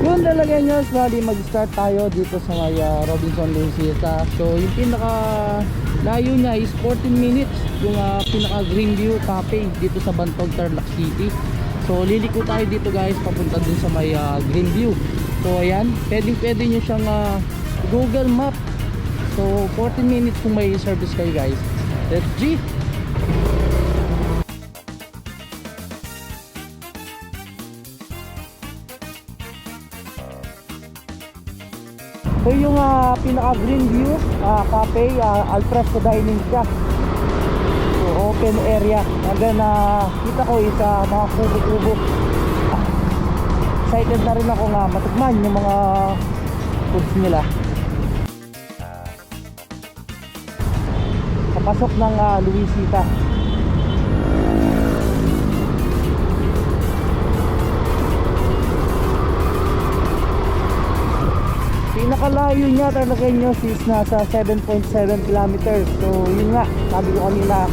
Yun talaga nyo, bali mag-start tayo dito sa may Robinson Luisita. So yung pinaka layo niya is 14 minutes, yung pinaka Greenview Cafe dito sa Bantog, Tarlac City. So liliko tayo dito guys, papunta dun sa may Greenview. So ayan, pwede nyo siyang Google Map. So 14 minutes kung may service kayo guys. Let's G! So yung pinaka Greenview Cafe, al fresco dining siya. So open area. And then kita ko is mga kubo-kubo. Excited na rin ako nga matikman yung mga foods nila. Kapasok ng Luisita. Pinakalayo niya talaga nyo is nasa 7.7 kilometers. So yun nga, sabi ko kanina,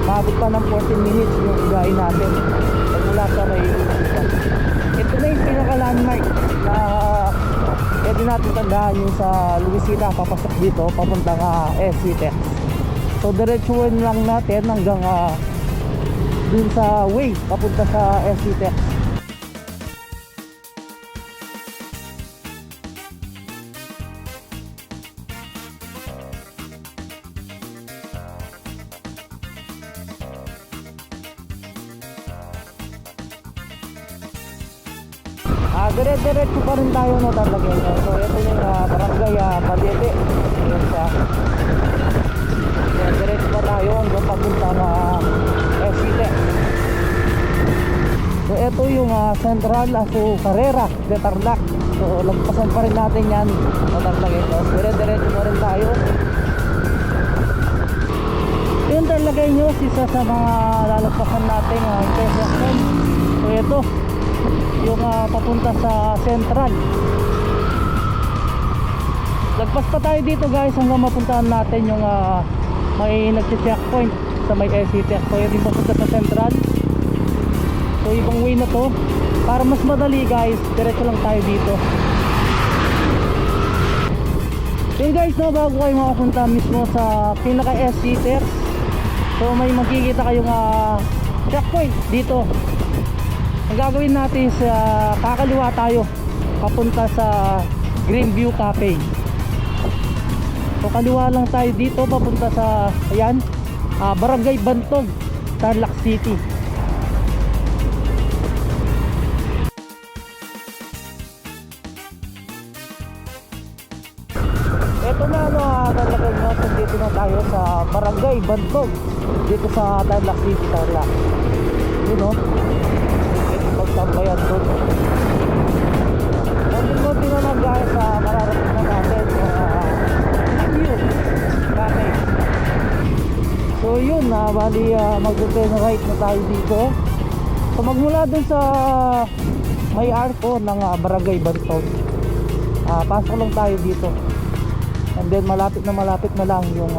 maabot pa ng 14 minutes yung gain natin mula sa may Luisita. Ito na yung pinaka-landmark na pwede natin tandaan yung sa Luisita, papasok dito papuntang SCTEX. So diretsuhin lang natin hanggang dun sa way papunta sa SCTEX. Dire-diretso pa rin tayo no talaga. So ito yung barangay Padete. Yun siya. Diretso pa tayo hanggang papunta na SCTEX. So ito yung Central Carrera de Tarlac. So lagpasan pa rin natin yan no talaga. So dire-diretso pa rin tayo. Yun talaga nyo isa sa mga lalagpasan natin intersection. So ito yung papunta sa Central. Lagpas pa tayo dito guys hanggang mapuntahan natin yung may nagche-checkpoint sa may SCTEX. So yun yung papunta sa Central. So ibang way na to. Para mas madali guys, diretso lang tayo dito. Yun guys, no, bago kayo makapunta mismo sa pinaka SCTEX, so may makikita kayong checkpoint dito. Ang gagawin natin is kakaliwa tayo papunta sa Greenview Cafe. So kaliwa lang tayo dito papunta sa ayan, Barangay Bantog, Tarlac City. Ito na talaga nyo, dito na tayo sa Barangay Bantog dito sa Tarlac City, Tarlac. You know, pagtambayan doon. Konti-konti na lang guys, mararating na natin yung Cafe. So yun, bali mag-turn right na tayo dito. So magmula dun sa may arko ng Barangay Bantog, pasok lang tayo dito. And then malapit na lang yung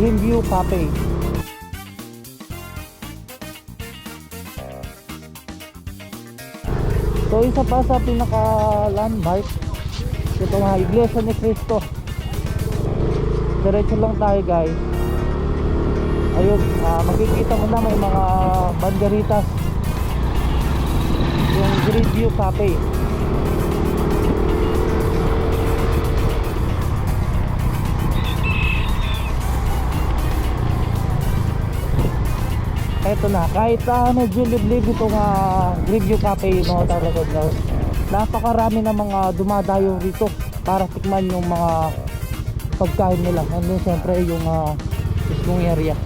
Greenview Cafe. So isa pa sa pinaka landmark, ito nga Iglesia ni Cristo. Diretso lang tayo guys. Ayun, makikita mo na may mga banderitas yung Greenview Cafe. Eto na, kahit medyo liblib itong Greenview Cafe, no, talaga no, napakarami na mga dumadayo rito para tikman yung mga pagkain nila. And then syempre yung mismong area.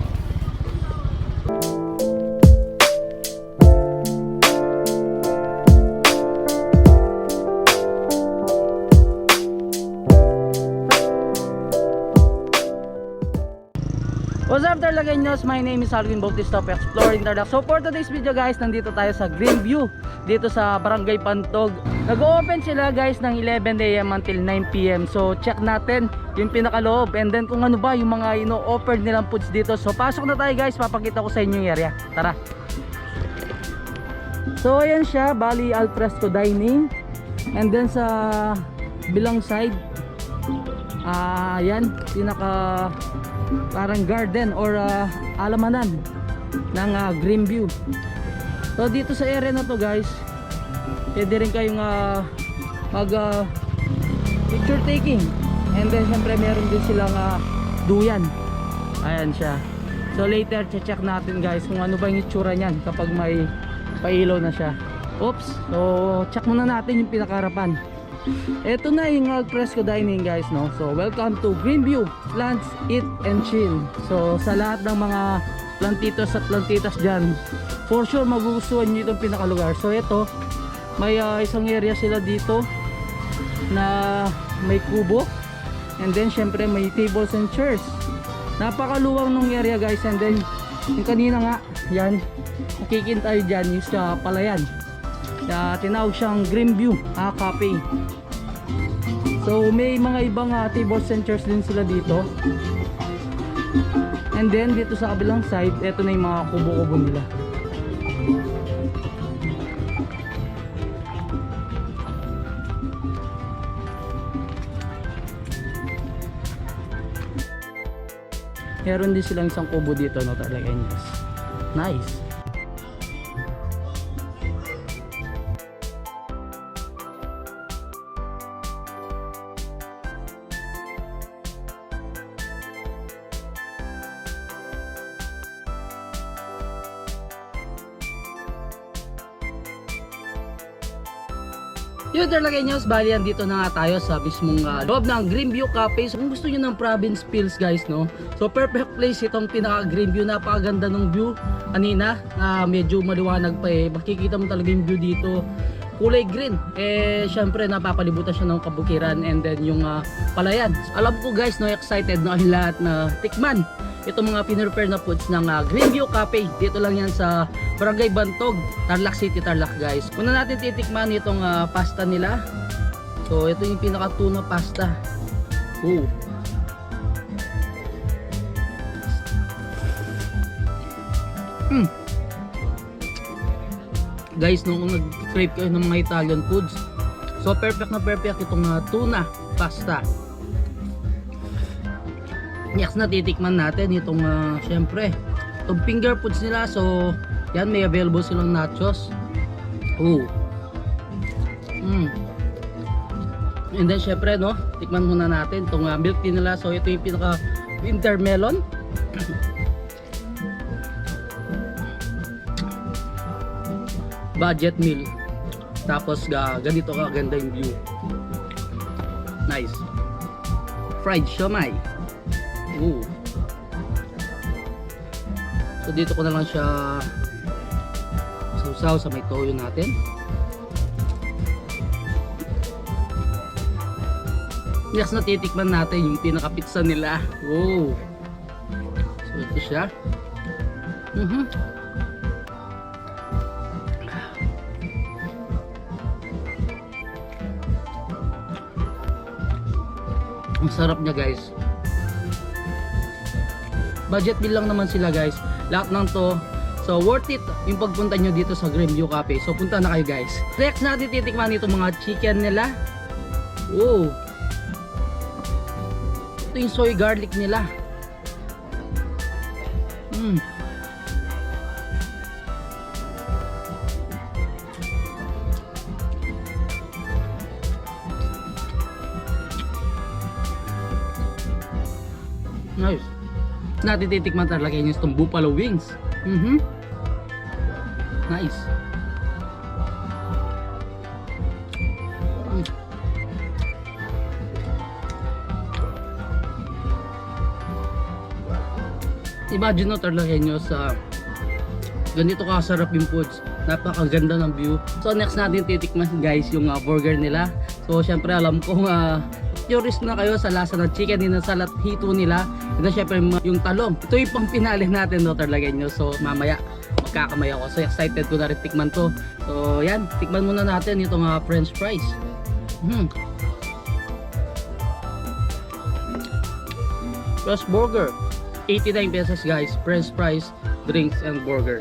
What's up Tarlaceños? My name is Alvin Bautista of Exploring Tarlac. So for today's video guys, nandito tayo sa Greenview dito sa Barangay Bantog. Nag-open sila guys ng 11 AM until 9 PM. So check natin yung pinakaloob and then kung ano ba yung mga ino-offer nilang foods dito. So pasok na tayo guys, papakita ko sa inyo yung area. Tara. So ayan siya, bali al fresco dining. And then sa bilang side, yan, pinaka parang garden or alamanan ng Greenview. So dito sa area na to guys, pwede rin kayong mag picture taking. And then syempre meron din silang duyan. Ayan siya. So later check natin guys kung ano ba yung itsura niyan kapag may pailaw na siya. Oops. So check muna natin yung pinakaharapan. Ito na yung al fresco dining guys, no. So welcome to Greenview Lunch, Eat and Chill. So sa lahat ng mga plantitos at plantitas dyan, for sure magugustuhan nyo itong pinakalugar. So ito, may isang area sila dito na may kubo. And then syempre may tables and chairs. Napakaluwang nung area guys. And then yung kanina nga, yan, makikita tayo dyan yung sa palayan. Tinawag siyang Greenview Cafe. So may mga ibang tables and chairs din sila dito. And then dito sa kabilang side, eto na yung mga kubo-kubo nila. Meron din silang isang kubo dito, no, talaga yun. Nice. Yun talaga nyo, bali dito na nga tayo sa mismong loob ng Greenview Cafe. So kung gusto nyo ng province feels guys, no, so perfect place itong pinaka Greenview. Napakaganda ng view kanina, medyo maliwanag pa eh. Makikita mo talaga yung view dito, kulay green. Syempre napapalibutan siya ng kabukiran and then yung palayan. So, alam ko guys, no, excited na ang lahat na tikman itong mga pinrepare na foods ng Greenview Cafe. Dito lang yan sa Barangay Bantog, Tarlac City, Tarlac guys. Una natin titikman itong pasta nila. So ito yung pinaka tuna pasta. Oh. Guys, nung nag-crave kayo ng mga Italian foods, so perfect na perfect itong tuna pasta. Next na titikman natin itong syempre itong finger foods nila. So yan, may available silang nachos. Oh. And then syempre, no, tikman muna natin itong milk tea nila. So ito yung pinaka winter melon. Budget meal. Tapos ganito ka ganda yung view. Nice. Fried siomai. Ooh. So dito ko na lang siya sausaw sa may toyo natin. Next na titikman natin yung pinaka pizza nila. Wow. So ito siya. Ang sarap niya guys. Budget bill lang naman sila guys. Lahat ng to. So worth it yung pagpunta nyo dito sa Greenview Cafe. So punta na kayo guys. Next natin titikman itong mga chicken nila. Oh. Ito yung soy garlic nila. Nice. Natin titikman talaga yung itong buffalo wings. Nice. Imagine no talaga nyo sa ganito kasarap yung foods. Napakaganda ng view. So next natin titikman guys yung burger nila. So syempre alam ko curious na kayo sa lasa ng chicken din sa hito nila. Ito syempre yung talong. Ito yung pang pinali natin no talaga nyo. So mamaya magkakamay ako. So excited ko na rin tikman to. So yan, tikman muna natin itong french fries. Plus burger. 89 pesos guys. French fries, drinks and burger.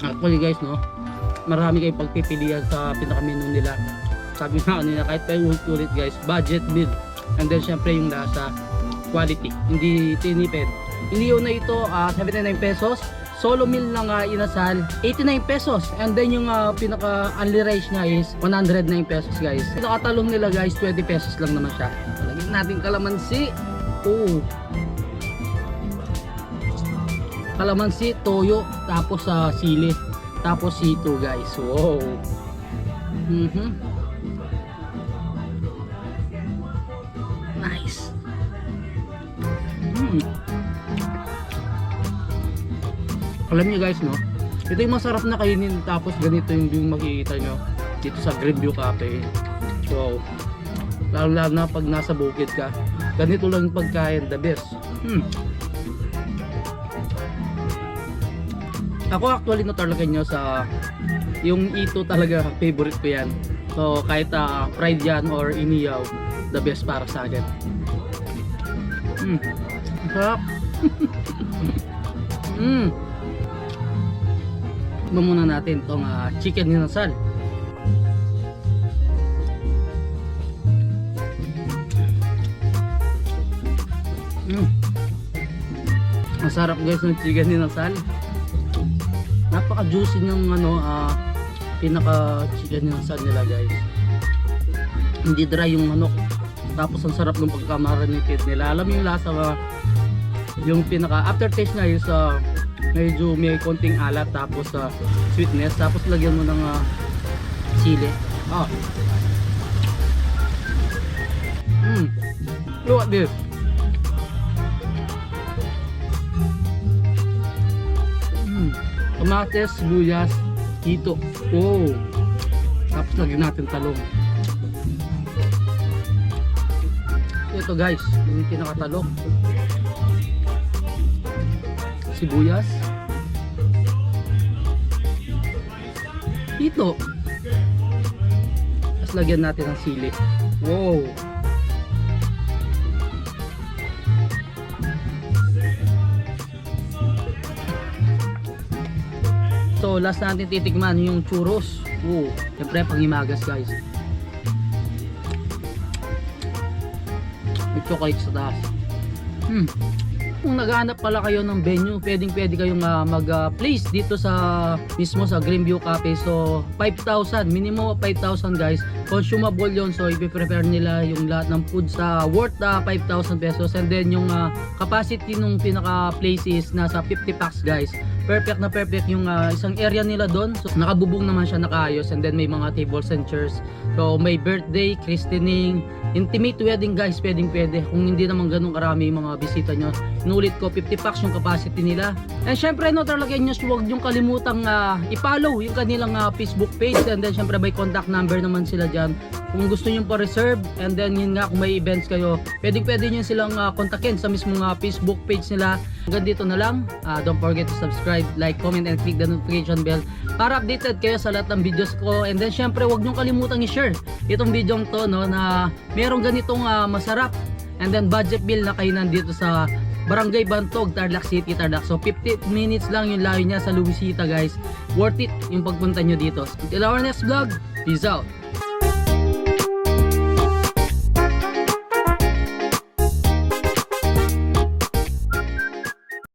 Actually guys, no, marami kayong pagpipilian sa pinaka-menu nila. Sabi nga kanina, kahit tayo ulit guys, budget meal. And then syempre yung lasa, quality, hindi tinipid. Inihaw na ito 79 pesos. Solo meal ng inasal 89 pesos. And then yung pinaka only rice niya is 109 pesos guys. Pinakatalong nila guys 20 pesos lang naman siya. Lagyan natin kalamansi. Oh, kalamansi, toyo, tapos sili, tapos sito guys. Wow. Nice. Alam niyo guys, no, ito yung masarap na kainin, tapos ganito yung makikita nyo dito sa Greenview Cafe. Wow, lalo na pag nasa bukid ka, ganito lang yung pagkain, the best. Ako actually no talaga nyo sa yung ito talaga, favorite ko yan. So kahit fried yan or inihaw, the best para sa akin. Sarap. Muna natin tong chicken inasal. Masarap guys ng chicken inasal. Napaka juicy ng pinaka chicken inasal nila guys. Hindi dry yung manok. Tapos ang sarap ng pagka-marinated nila. Alam mo yung lasa yung pinaka aftertaste niya is medyo may konting alat, tapos sweetness, tapos lagyan mo ng sili. Look at this. Kamates, sibuyas, hito. Oh. Tapos lagyan natin talong. Ito guys, yung pinakatalong. Sibuyas, hito, tapos lagyan natin ng sili. Wow. So last natin titikman yung churros. Wow, siyempre panghimagas guys. May chocolate sa taas. Kung naghahanap pala kayo ng venue, pwede kayong mag-place dito sa mismo sa Greenview Cafe. So 5,000, minimum 5,000 guys. Consumable yon, so i-prepare nila yung lahat ng food sa worth 5,000 pesos. And then yung capacity nung pinaka place is nasa 50 packs guys. Perfect na perfect yung isang area nila doon. So nakabubong naman siya, nakaayos, and then may mga tables and chairs. So may birthday, christening, intimate wedding guys, pwede. Kung hindi naman ganun karami yung mga bisita nyo, inulit ko 50 packs yung capacity nila. And syempre no, talaga nyo, huwag yung kalimutang i-follow yung kanilang Facebook page, and then syempre by contact number naman sila dyan kung gusto nyo pa reserve. And then yun nga, kung may events kayo, pwede nyo silang kontakin sa mismong Facebook page nila. Hanggang dito na lang. Don't forget to subscribe, like, comment, and click the notification bell para updated kayo sa lahat ng videos ko. And then syempre huwag nyo kalimutang i-share itong video to, no, na merong ganitong masarap and then budget meal na kayo nandito sa Barangay Bantog, Tarlac City, Tarlac. So 50 minutes lang yung layo niya sa Luisita guys. Worth it yung pagpunta nyo dito. Until our next vlog, peace out.